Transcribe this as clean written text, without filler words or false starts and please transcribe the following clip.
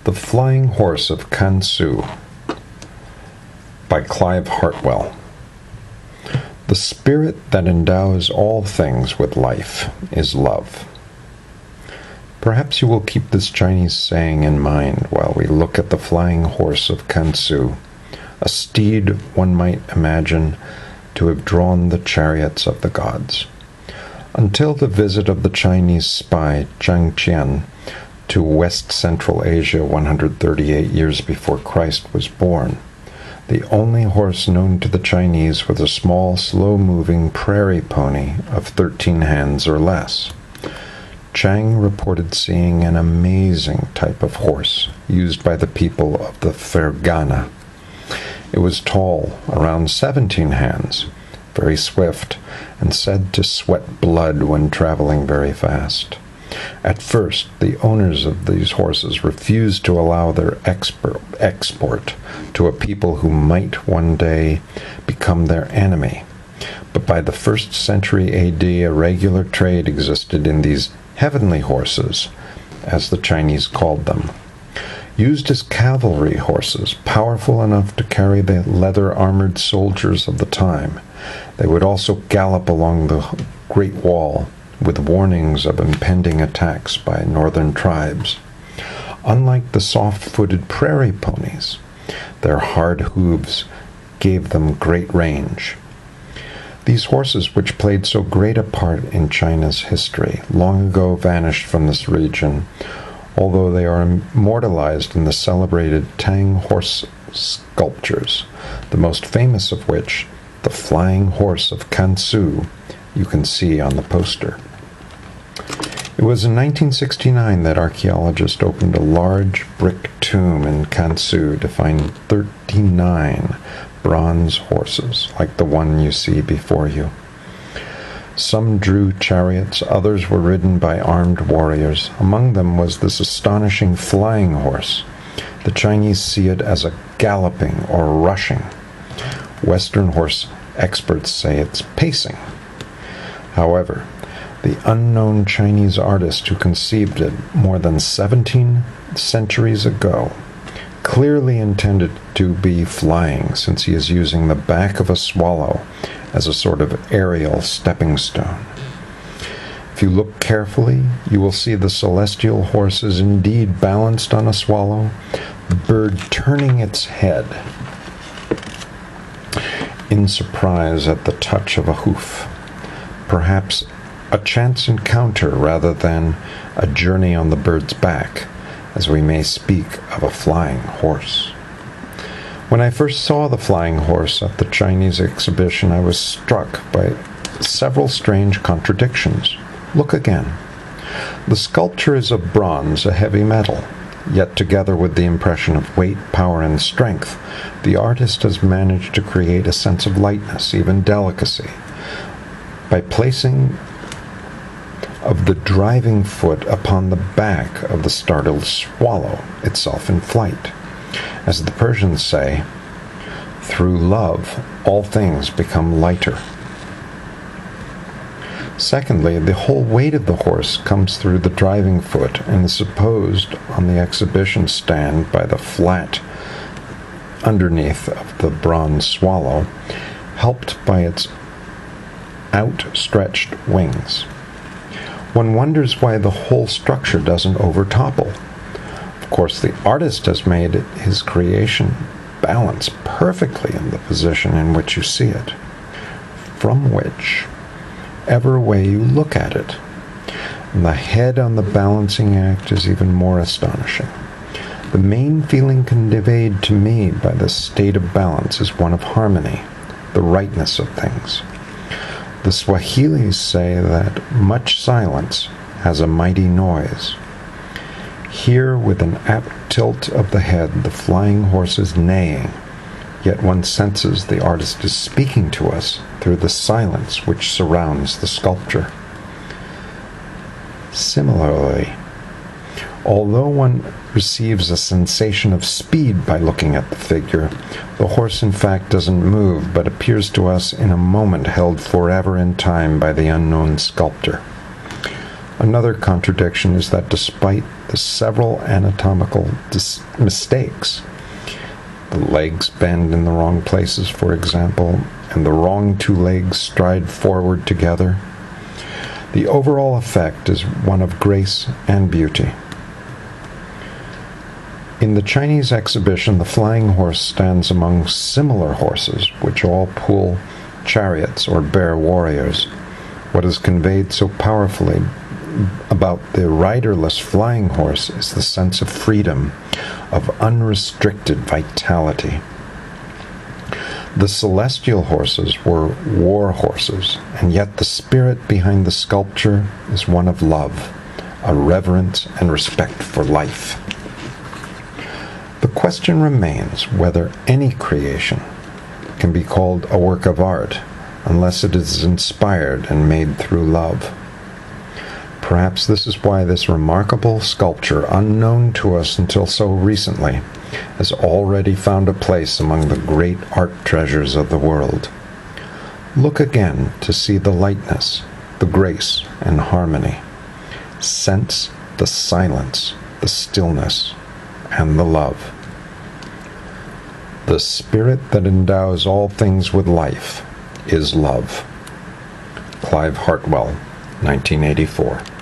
The Flying Horse of Kansu by Clive Hartwell. The spirit that endows all things with life is love. Perhaps you will keep this Chinese saying in mind while we look at the flying horse of Kansu, a steed one might imagine to have drawn the chariots of the gods. Until the visit of the Chinese spy Zhang Qian to West Central Asia 138 years before Christ was born, the only horse known to the Chinese was a small, slow-moving prairie pony of 13 hands or less. Chang reported seeing an amazing type of horse used by the people of the Fergana. It was tall, around 17 hands, very swift, and said to sweat blood when traveling very fast. At first, the owners of these horses refused to allow their export to a people who might one day become their enemy. But by the 1st century A.D., a regular trade existed in these heavenly horses, as the Chinese called them. Used as cavalry horses, powerful enough to carry the leather-armored soldiers of the time, they would also gallop along the Great Wall with warnings of impending attacks by northern tribes. Unlike the soft-footed prairie ponies, their hard hooves gave them great range. These horses, which played so great a part in China's history, long ago vanished from this region, although they are immortalized in the celebrated Tang horse sculptures, the most famous of which, the Flying Horse of Kansu, you can see on the poster. It was in 1969 that archaeologists opened a large brick tomb in Kansu to find 39 bronze horses, like the one you see before you. Some drew chariots, others were ridden by armed warriors. Among them was this astonishing flying horse. The Chinese see it as a galloping or rushing. Western horse experts say it's pacing. However, the unknown Chinese artist who conceived it more than 17 centuries ago clearly intended to be flying, since he is using the back of a swallow as a sort of aerial stepping stone. If you look carefully, you will see the celestial horse is indeed balanced on a swallow, the bird turning its head in surprise at the touch of a hoof. Perhaps a chance encounter rather than a journey on the bird's back, as we may speak of a flying horse. When I first saw the flying horse at the Chinese exhibition, I was struck by several strange contradictions. Look again. The sculpture is of bronze, a heavy metal, yet together with the impression of weight, power, and strength, the artist has managed to create a sense of lightness, even delicacy, by placing of the driving foot upon the back of the startled swallow, itself in flight. As the Persians say, through love, all things become lighter. Secondly, the whole weight of the horse comes through the driving foot and is supposed on the exhibition stand by the flat underneath of the bronze swallow, helped by its outstretched wings. One wonders why the whole structure doesn't overtopple. Of course, the artist has made his creation balance perfectly in the position in which you see it, from whichever way you look at it. And the head on the balancing act is even more astonishing. The main feeling conveyed to me by this state of balance is one of harmony, the rightness of things. The Swahilis say that much silence has a mighty noise. Here, with an apt tilt of the head, the flying horse is neighing, yet one senses the artist is speaking to us through the silence which surrounds the sculpture. Similarly, although one receives a sensation of speed by looking at the figure, the horse in fact doesn't move, but appears to us in a moment held forever in time by the unknown sculptor. Another contradiction is that despite the several anatomical mistakes. The legs bend in the wrong places, for example, and the wrong two legs stride forward together. The overall effect is one of grace and beauty. In the Chinese exhibition, the flying horse stands among similar horses, which all pull chariots or bear warriors. What is conveyed so powerfully about the riderless flying horse is the sense of freedom, of unrestricted vitality. The celestial horses were war horses, and yet the spirit behind the sculpture is one of love, a reverence and respect for life. The question remains whether any creation can be called a work of art unless it is inspired and made through love. Perhaps this is why this remarkable sculpture, unknown to us until so recently, has already found a place among the great art treasures of the world. Look again to see the lightness, the grace, and harmony. Sense the silence, the stillness, and the love. The spirit that endows all things with life is love. Clive Hartwell, 1984.